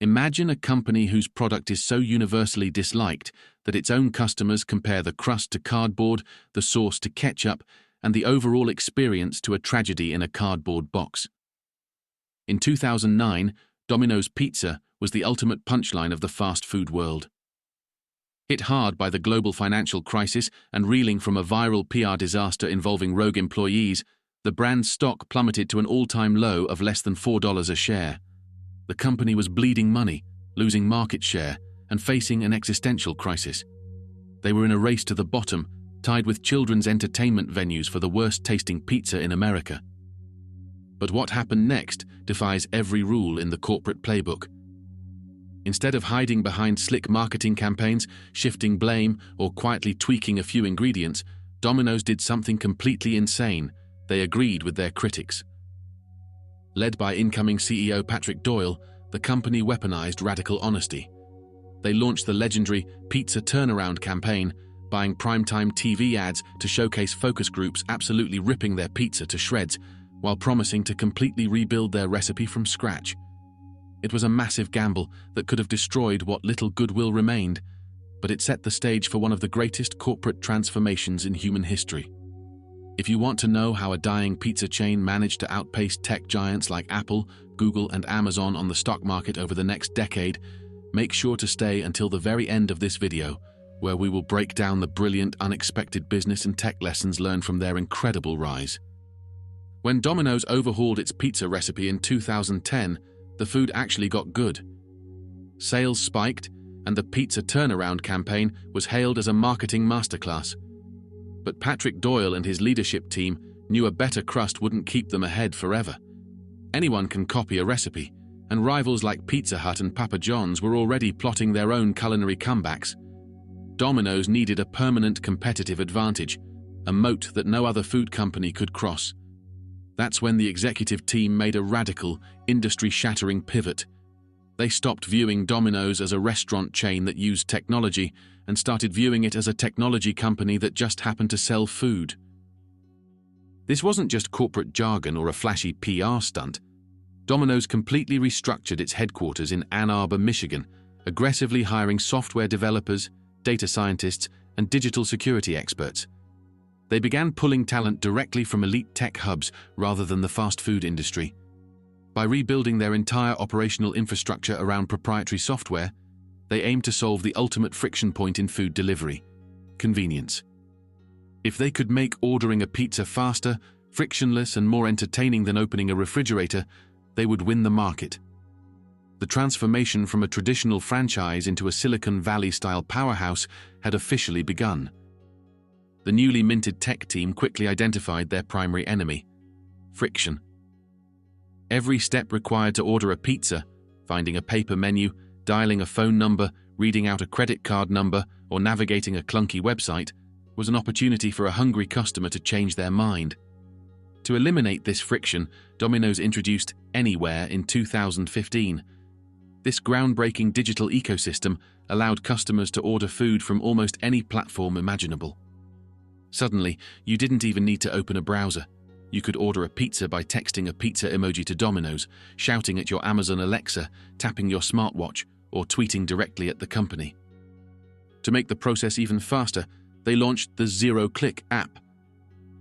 Imagine a company whose product is so universally disliked that its own customers compare the crust to cardboard, the sauce to ketchup, and the overall experience to a tragedy in a cardboard box. In 2009, Domino's Pizza was the ultimate punchline of the fast food world. Hit hard by the global financial crisis and reeling from a viral PR disaster involving rogue employees, the brand's stock plummeted to an all-time low of less than $4 a share. The company was bleeding money, losing market share, and facing an existential crisis. They were in a race to the bottom, tied with children's entertainment venues for the worst-tasting pizza in America. But what happened next defies every rule in the corporate playbook. Instead of hiding behind slick marketing campaigns, shifting blame, or quietly tweaking a few ingredients, Domino's did something completely insane. They agreed with their critics. Led by incoming CEO Patrick Doyle, the company weaponized radical honesty. They launched the legendary Pizza Turnaround campaign, buying primetime TV ads to showcase focus groups absolutely ripping their pizza to shreds, while promising to completely rebuild their recipe from scratch. It was a massive gamble that could have destroyed what little goodwill remained, but it set the stage for one of the greatest corporate transformations in human history. If you want to know how a dying pizza chain managed to outpace tech giants like Apple, Google, and Amazon on the stock market over the next decade, make sure to stay until the very end of this video, where we will break down the brilliant, unexpected business and tech lessons learned from their incredible rise. When Domino's overhauled its pizza recipe in 2010, the food actually got good. Sales spiked, and the Pizza Turnaround campaign was hailed as a marketing masterclass. But Patrick Doyle and his leadership team knew a better crust wouldn't keep them ahead forever. Anyone can copy a recipe, and rivals like Pizza Hut and Papa John's were already plotting their own culinary comebacks. Domino's needed a permanent competitive advantage, a moat that no other food company could cross. That's when the executive team made a radical, industry-shattering pivot. They stopped viewing Domino's as a restaurant chain that used technology and started viewing it as a technology company that just happened to sell food. This wasn't just corporate jargon or a flashy PR stunt. Domino's completely restructured its headquarters in Ann Arbor, Michigan, aggressively hiring software developers, data scientists, and digital security experts. They began pulling talent directly from elite tech hubs rather than the fast food industry. By rebuilding their entire operational infrastructure around proprietary software, they aimed to solve the ultimate friction point in food delivery: convenience. If they could make ordering a pizza faster, frictionless, and more entertaining than opening a refrigerator, they would win the market. The transformation from a traditional franchise into a Silicon Valley-style powerhouse had officially begun. The newly minted tech team quickly identified their primary enemy: friction. Every step required to order a pizza, finding a paper menu, dialing a phone number, reading out a credit card number, or navigating a clunky website, was an opportunity for a hungry customer to change their mind. To eliminate this friction, Domino's introduced Anywhere in 2015. This groundbreaking digital ecosystem allowed customers to order food from almost any platform imaginable. Suddenly, you didn't even need to open a browser. You could order a pizza by texting a pizza emoji to Domino's, shouting at your Amazon Alexa, tapping your smartwatch, or tweeting directly at the company. To make the process even faster, they launched the Zero-Click app.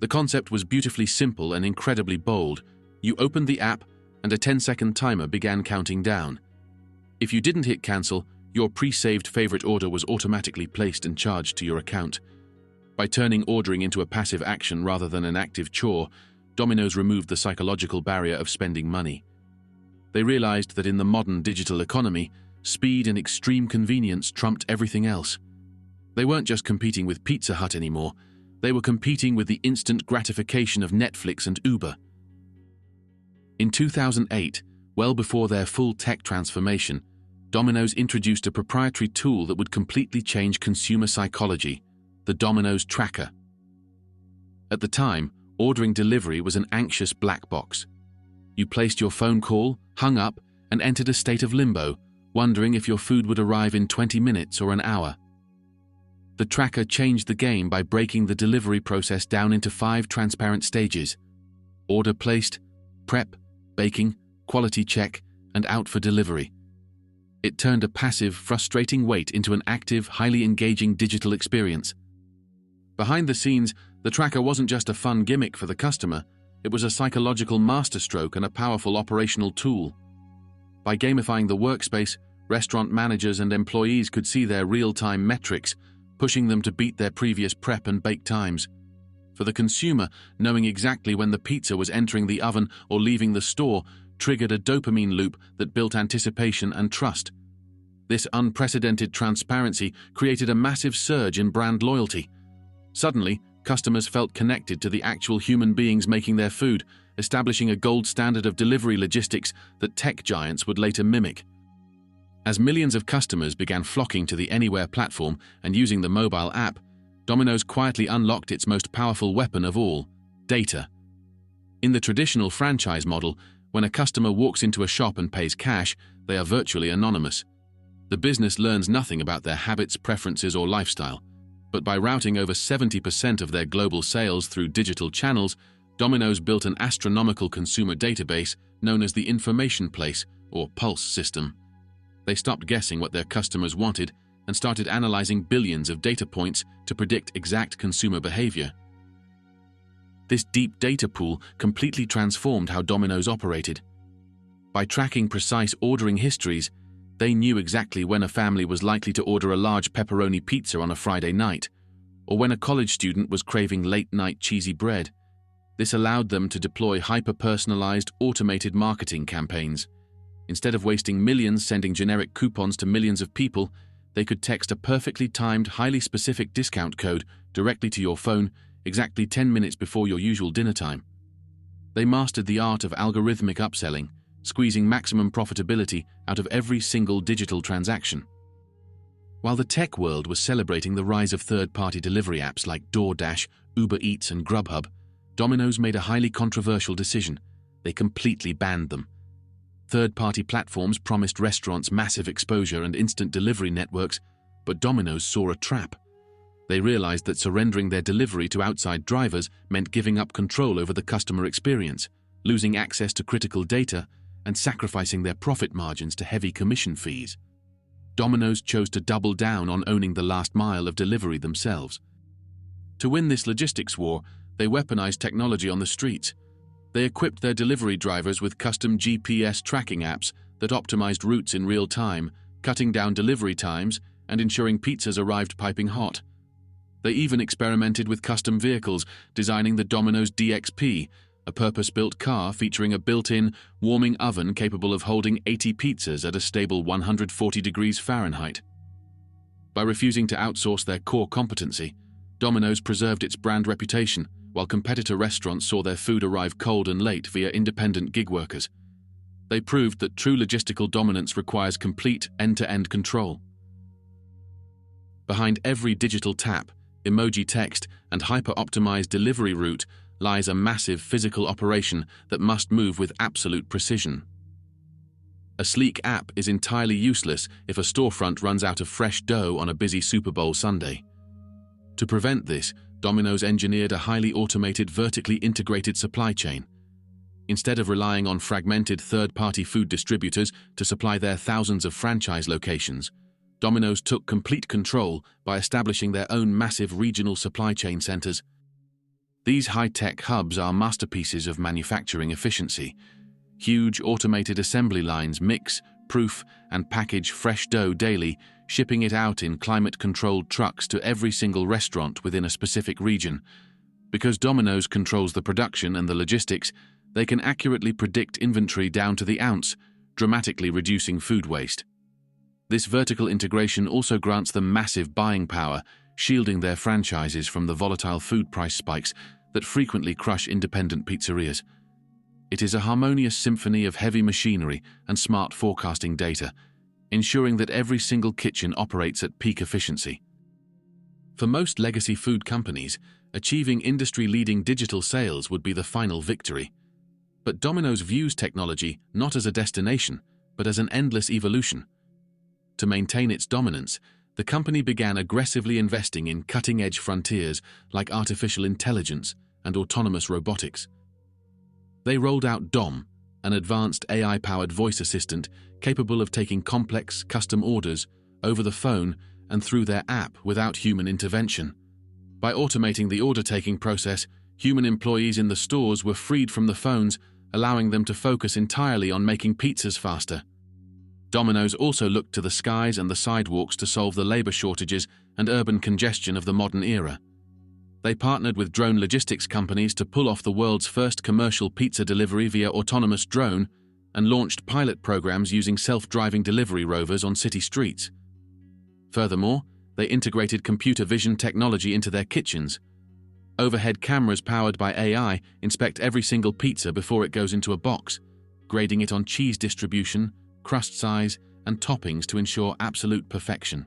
The concept was beautifully simple and incredibly bold. You opened the app, and a 10-second timer began counting down. If you didn't hit cancel, your pre-saved favorite order was automatically placed and charged to your account. By turning ordering into a passive action rather than an active chore, Domino's removed the psychological barrier of spending money. They realized that in the modern digital economy, speed and extreme convenience trumped everything else. They weren't just competing with Pizza Hut anymore, they were competing with the instant gratification of Netflix and Uber. In 2008, well before their full tech transformation, Domino's introduced a proprietary tool that would completely change consumer psychology: the Domino's Tracker. At the time, ordering delivery was an anxious black box. You placed your phone call, hung up, and entered a state of limbo, wondering if your food would arrive in 20 minutes or an hour. The tracker changed the game by breaking the delivery process down into 5 transparent stages: order placed, prep, baking, quality check, and out for delivery. It turned a passive, frustrating wait into an active, highly engaging digital experience. Behind the scenes, the tracker wasn't just a fun gimmick for the customer, it was a psychological masterstroke and a powerful operational tool. By gamifying the workspace, restaurant managers and employees could see their real-time metrics, pushing them to beat their previous prep and bake times. For the consumer, knowing exactly when the pizza was entering the oven or leaving the store triggered a dopamine loop that built anticipation and trust. This unprecedented transparency created a massive surge in brand loyalty. Suddenly, customers felt connected to the actual human beings making their food, establishing a gold standard of delivery logistics that tech giants would later mimic. As millions of customers began flocking to the Anywhere platform and using the mobile app, Domino's quietly unlocked its most powerful weapon of all, data. In the traditional franchise model, when a customer walks into a shop and pays cash, they are virtually anonymous. The business learns nothing about their habits, preferences, or lifestyle. But by routing over 70% of their global sales through digital channels, Domino's built an astronomical consumer database known as the Information Place, or Pulse system. They stopped guessing what their customers wanted and started analyzing billions of data points to predict exact consumer behavior. This deep data pool completely transformed how Domino's operated. By tracking precise ordering histories, they knew exactly when a family was likely to order a large pepperoni pizza on a Friday night, or when a college student was craving late-night cheesy bread. This allowed them to deploy hyper-personalized, automated marketing campaigns. Instead of wasting millions sending generic coupons to millions of people, they could text a perfectly timed, highly specific discount code directly to your phone exactly 10 minutes before your usual dinner time. They mastered the art of algorithmic upselling, squeezing maximum profitability out of every single digital transaction. While the tech world was celebrating the rise of third-party delivery apps like DoorDash, Uber Eats, and Grubhub, Domino's made a highly controversial decision. They completely banned them. Third-party platforms promised restaurants massive exposure and instant delivery networks, but Domino's saw a trap. They realized that surrendering their delivery to outside drivers meant giving up control over the customer experience, losing access to critical data, and sacrificing their profit margins to heavy commission fees. Domino's chose to double down on owning the last mile of delivery themselves. To win this logistics war, they weaponized technology on the streets. They equipped their delivery drivers with custom GPS tracking apps that optimized routes in real time, cutting down delivery times and ensuring pizzas arrived piping hot. They even experimented with custom vehicles, designing the Domino's DXP, a purpose-built car featuring a built-in warming oven capable of holding 80 pizzas at a stable 140 degrees Fahrenheit. By refusing to outsource their core competency, Domino's preserved its brand reputation, while competitor restaurants saw their food arrive cold and late via independent gig workers. They proved that true logistical dominance requires complete end-to-end control. Behind every digital tap, emoji text, and hyper-optimized delivery route lies a massive physical operation that must move with absolute precision. A sleek app is entirely useless if a storefront runs out of fresh dough on a busy Super Bowl Sunday. To prevent this, Domino's engineered a highly automated, vertically integrated supply chain. Instead of relying on fragmented third-party food distributors to supply their thousands of franchise locations, Domino's took complete control by establishing their own massive regional supply chain centers. These high-tech hubs are masterpieces of manufacturing efficiency. Huge automated assembly lines mix, proof, and package fresh dough daily, shipping it out in climate-controlled trucks to every single restaurant within a specific region. Because Domino's controls the production and the logistics, they can accurately predict inventory down to the ounce, dramatically reducing food waste. This vertical integration also grants them massive buying power, shielding their franchises from the volatile food price spikes that frequently crush independent pizzerias. It is a harmonious symphony of heavy machinery and smart forecasting data, ensuring that every single kitchen operates at peak efficiency. For most legacy food companies, achieving industry-leading digital sales would be the final victory. But Domino's views technology not as a destination, but as an endless evolution. To maintain its dominance, the company began aggressively investing in cutting-edge frontiers like artificial intelligence and autonomous robotics. They rolled out Dom, an advanced AI-powered voice assistant capable of taking complex, custom orders over the phone and through their app without human intervention. By automating the order-taking process, human employees in the stores were freed from the phones, allowing them to focus entirely on making pizzas faster. Domino's also looked to the skies and the sidewalks to solve the labor shortages and urban congestion of the modern era. They partnered with drone logistics companies to pull off the world's first commercial pizza delivery via autonomous drone and launched pilot programs using self-driving delivery rovers on city streets. Furthermore, they integrated computer vision technology into their kitchens. Overhead cameras powered by AI inspect every single pizza before it goes into a box, grading it on cheese distribution, crust size, and toppings to ensure absolute perfection.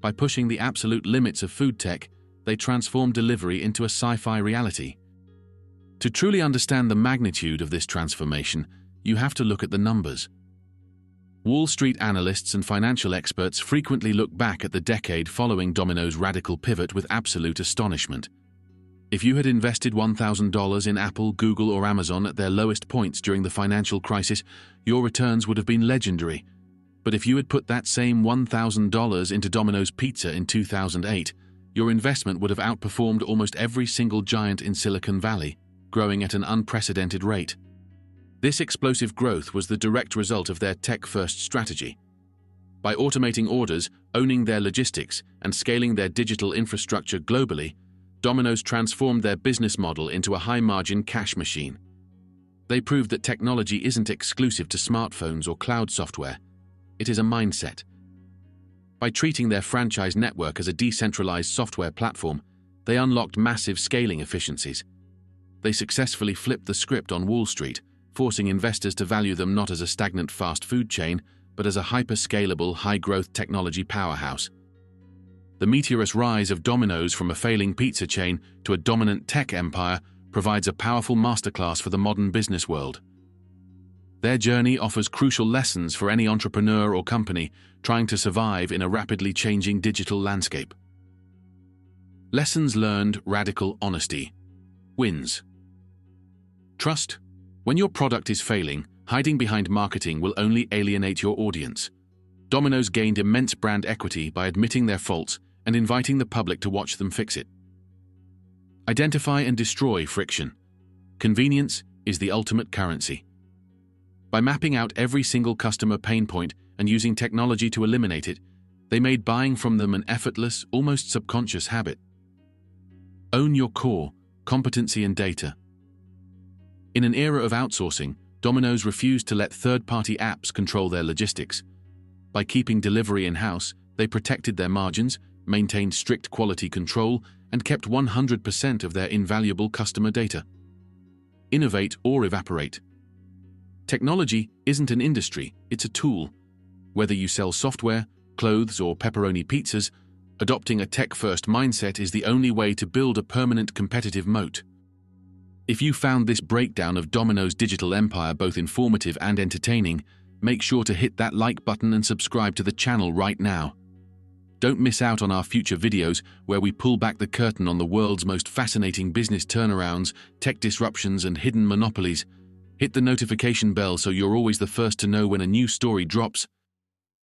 By pushing the absolute limits of food tech, they transformed delivery into a sci-fi reality. To truly understand the magnitude of this transformation, you have to look at the numbers. Wall Street analysts and financial experts frequently look back at the decade following Domino's radical pivot with absolute astonishment. If you had invested $1,000 in Apple, Google, or Amazon at their lowest points during the financial crisis, your returns would have been legendary. But if you had put that same $1,000 into Domino's Pizza in 2008, your investment would have outperformed almost every single giant in Silicon Valley, growing at an unprecedented rate. This explosive growth was the direct result of their tech-first strategy. By automating orders, owning their logistics, and scaling their digital infrastructure globally, Domino's transformed their business model into a high-margin cash machine. They proved that technology isn't exclusive to smartphones or cloud software. It is a mindset. By treating their franchise network as a decentralized software platform, they unlocked massive scaling efficiencies. They successfully flipped the script on Wall Street, forcing investors to value them not as a stagnant fast food chain, but as a hyper-scalable, high-growth technology powerhouse. The meteoric rise of Domino's from a failing pizza chain to a dominant tech empire provides a powerful masterclass for the modern business world. Their journey offers crucial lessons for any entrepreneur or company trying to survive in a rapidly changing digital landscape. Lessons learned: radical honesty. Wins. Trust. When your product is failing, hiding behind marketing will only alienate your audience. Domino's gained immense brand equity by admitting their faults and inviting the public to watch them fix it. Identify and destroy friction. Convenience is the ultimate currency. By mapping out every single customer pain point and using technology to eliminate it, they made buying from them an effortless, almost subconscious habit. Own your core, competency and data. In an era of outsourcing, Domino's refused to let third-party apps control their logistics. By keeping delivery in-house, they protected their margins, maintained strict quality control, and kept 100% of their invaluable customer data. Innovate or evaporate. Technology isn't an industry, it's a tool. Whether you sell software, clothes, or pepperoni pizzas, adopting a tech-first mindset is the only way to build a permanent competitive moat. If you found this breakdown of Domino's digital empire both informative and entertaining, make sure to hit that like button and subscribe to the channel right now. Don't miss out on our future videos where we pull back the curtain on the world's most fascinating business turnarounds, tech disruptions, and hidden monopolies. Hit the notification bell so you're always the first to know when a new story drops.